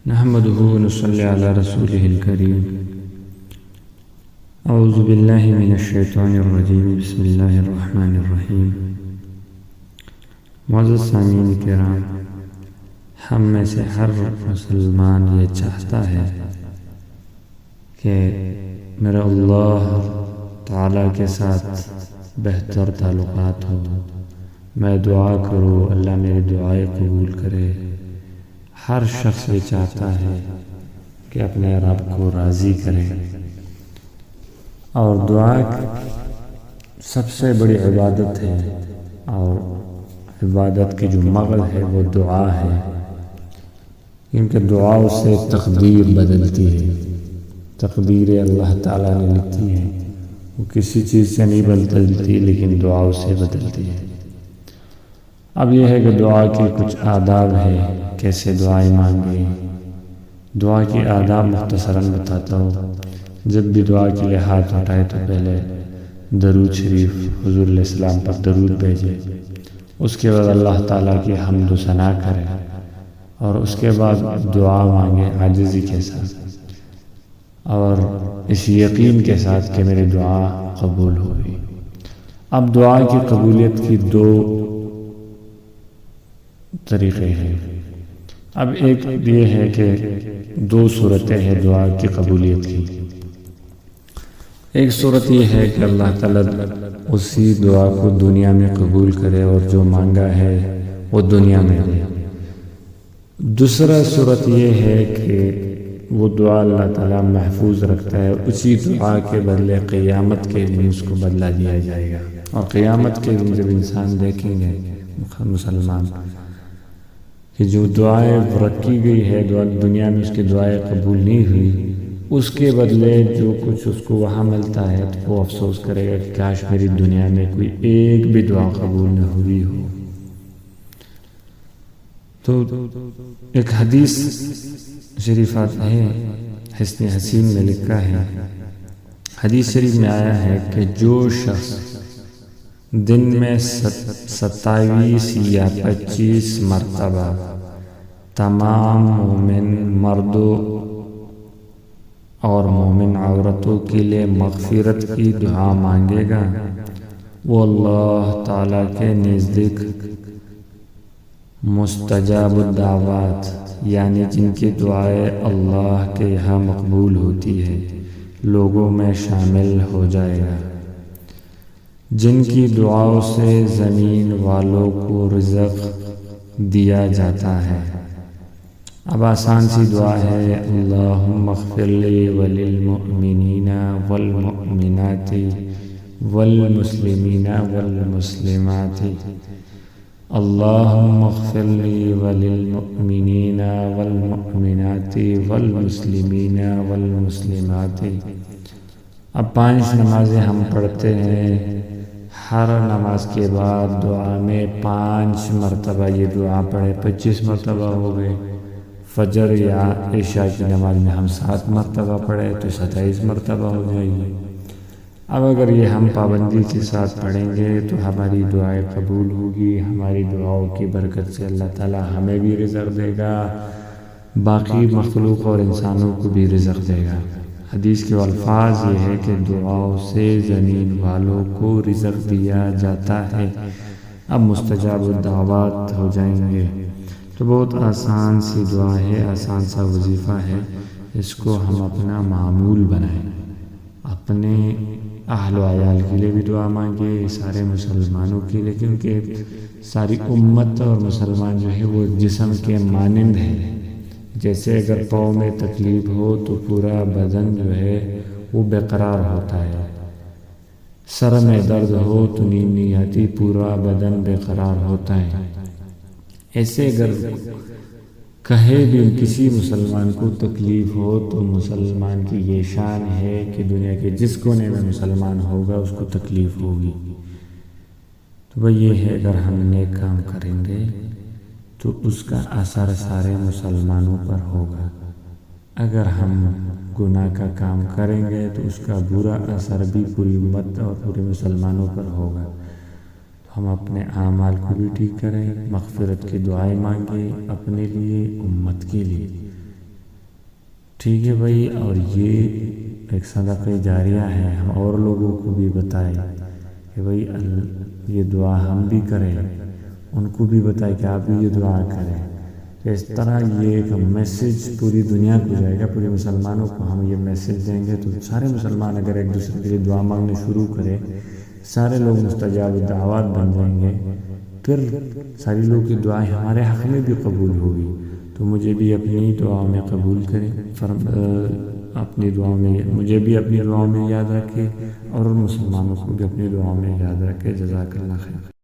نحمده ونصلي على رسوله الكريم. اعوذ باللہ من الشیطان الرجیم. بسم اللہ الرحمن الرحیم. معزز سامعین کرام، ہم میں سے ہر مسلمان یہ چاہتا ہے کہ میرا اللہ تعالیٰ کے ساتھ بہتر تعلقات ہو. میں دعا کروں، اللہ میری دعائیں قبول کرے. ہر شخص یہ چاہتا ہے کہ اپنے رب کو راضی کرے، اور دعا سب سے بڑی عبادت ہے، اور عبادت کی جو مغز ہے وہ دعا ہے، کیونکہ دعاؤں سے تقدیر بدلتی ہے. تقدیر اللہ تعالیٰ نے لکھی ہے، وہ کسی چیز سے نہیں بدلتی لیکن دعاؤں سے بدلتی ہے. اب یہ ہے کہ دعا کی کچھ آداب ہے، کیسے دعائیں مانگیں. دعا کی آداب مختصراً بتاتا ہوں. جب بھی دعا کے لیے ہاتھ اٹھائے تو پہلے درود شریف حضور علیہ السلام پر درود بھیجے. اس کے بعد اللہ تعالیٰ کی حمد و ثنا کرے، اور اس کے بعد دعا مانگے عاجزی کے ساتھ، اور اس یقین کے ساتھ کہ میری دعا قبول ہوئی. اب دعا کی قبولیت کی دو طریقے ہیں. اب ایک یہ ہے کہ دو صورتیں ہیں دعا کی قبولیت کی. ایک صورت یہ ہے کہ اللہ تعالیٰ اسی دعا کو دنیا میں قبول کرے اور جو مانگا ہے وہ دنیا میں دے. دوسرا صورت یہ ہے کہ وہ دعا اللہ تعالیٰ محفوظ رکھتا ہے، اسی دعا کے بدلے قیامت کے دن اس کو بدلہ دیا جائے گا. اور قیامت کے دن جب انسان دیکھیں گے مسلمان کہ جو دعائیں رکھی گئی ہے، دنیا میں اس کی دعائیں قبول نہیں ہوئی، اس کے بدلے جو کچھ اس کو وہاں ملتا ہے تو وہ افسوس کرے گا کہ کاش میری دنیا میں کوئی ایک بھی دعا قبول نہ ہوئی ہو. تو ایک حدیث شریفات ہے، حسن حسین میں لکھا ہے، حدیث شریف میں آیا ہے کہ جو شخص دن میں 27 یا 25 مرتبہ تمام مومن مردوں اور مومن عورتوں کے لیے مغفرت کی دعا مانگے گا، وہ اللہ تعالیٰ کے نزدیک مستجاب الدعوات، یعنی جن کی دعائیں اللہ کے یہاں مقبول ہوتی ہے، لوگوں میں شامل ہو جائے گا. جن کی دعاؤں سے زمین والوں کو رزق دیا جاتا ہے. اب آسان سی دعا ہے، اللہم اغفر لی وللمؤمنین والمؤمنات والمسلمین والمسلمات. اللہم اغفر لی وللمؤمنین والمؤمنات والمسلمین والمسلمات. اب 5 نمازیں ہم پڑھتے ہیں، ہر نماز کے بعد دعا میں 5 مرتبہ یہ دعا پڑھے، 25 مرتبہ ہو گئے. فجر یا عشاء کی نماز میں ہم 7 مرتبہ پڑھے تو 27 مرتبہ ہو جائے گی. اب اگر یہ ہم پابندی کے ساتھ پڑھیں گے تو ہماری دعائیں قبول ہوگی. ہماری دعاؤں کی برکت سے اللہ تعالیٰ ہمیں بھی رزق دے گا، باقی مخلوق اور انسانوں کو بھی رزق دے گا. حدیث کے الفاظ یہ ہے کہ دعاؤں سے زمین والوں کو رزق دیا جاتا ہے. اب مستجاب الدعوات ہو جائیں گے. تو بہت آسان سی دعا ہے، آسان سا وظیفہ ہے. اس کو ہم اپنا معمول بنائیں. اپنے اہل و عیال کے لیے بھی دعا مانگے، سارے مسلمانوں کے لیے، کیونکہ ساری امت اور مسلمان جو ہے وہ جسم کے مانند ہے. جیسے اگر پاؤں میں تکلیف ہو تو پورا بدن جو ہے وہ بے قرار ہوتا ہے. سر میں درد ہو تو نیند نہیں آتی، پورا بدن بے قرار ہوتا ہے. ایسے اگر کہیں بھی کسی مسلمان کو تکلیف ہو تو مسلمان کی یہ شان ہے کہ دنیا کے جس کونے میں مسلمان ہوگا اس کو تکلیف ہوگی. تو وہ یہ ہے، اگر ہم نیک کام کریں گے تو اس کا اثر سارے مسلمانوں پر ہوگا. اگر ہم گناہ کا کام کریں گے تو اس کا برا اثر بھی پوری امت اور پورے مسلمانوں پر ہوگا. ہم اپنے اعمال کو بھی ٹھیک کریں، مغفرت کی دعائیں مانگیں اپنے لیے، امت کے لیے. ٹھیک ہے بھائی، اور یہ ایک صدقہ جاریہ ہے، ہم اور لوگوں کو بھی بتائیں کہ بھائی یہ دعا ہم بھی کریں، ان کو بھی بتائیں کہ آپ بھی یہ دعا کریں۔ اس طرح یہ ایک میسیج پوری دنیا کو جائے گا، پورے مسلمانوں کو ہم یہ میسیج دیں گے تو سارے مسلمان اگر ایک دوسرے کے لیے دعا مانگنے شروع کریں، سارے لوگ مستجاب الدعوات بن جائیں گے، پھر ساری لوگوں کی دعائیں ہمارے حق میں بھی قبول ہوگی۔ تو مجھے بھی اپنی دعاؤں میں قبول کریں، اپنی دعاؤں میں مجھے بھی اپنی دعاؤں میں یاد رکھے، اور مسلمانوں کو بھی اپنی دعاؤں میں یاد رکھے۔ جزاک اللہ خیر۔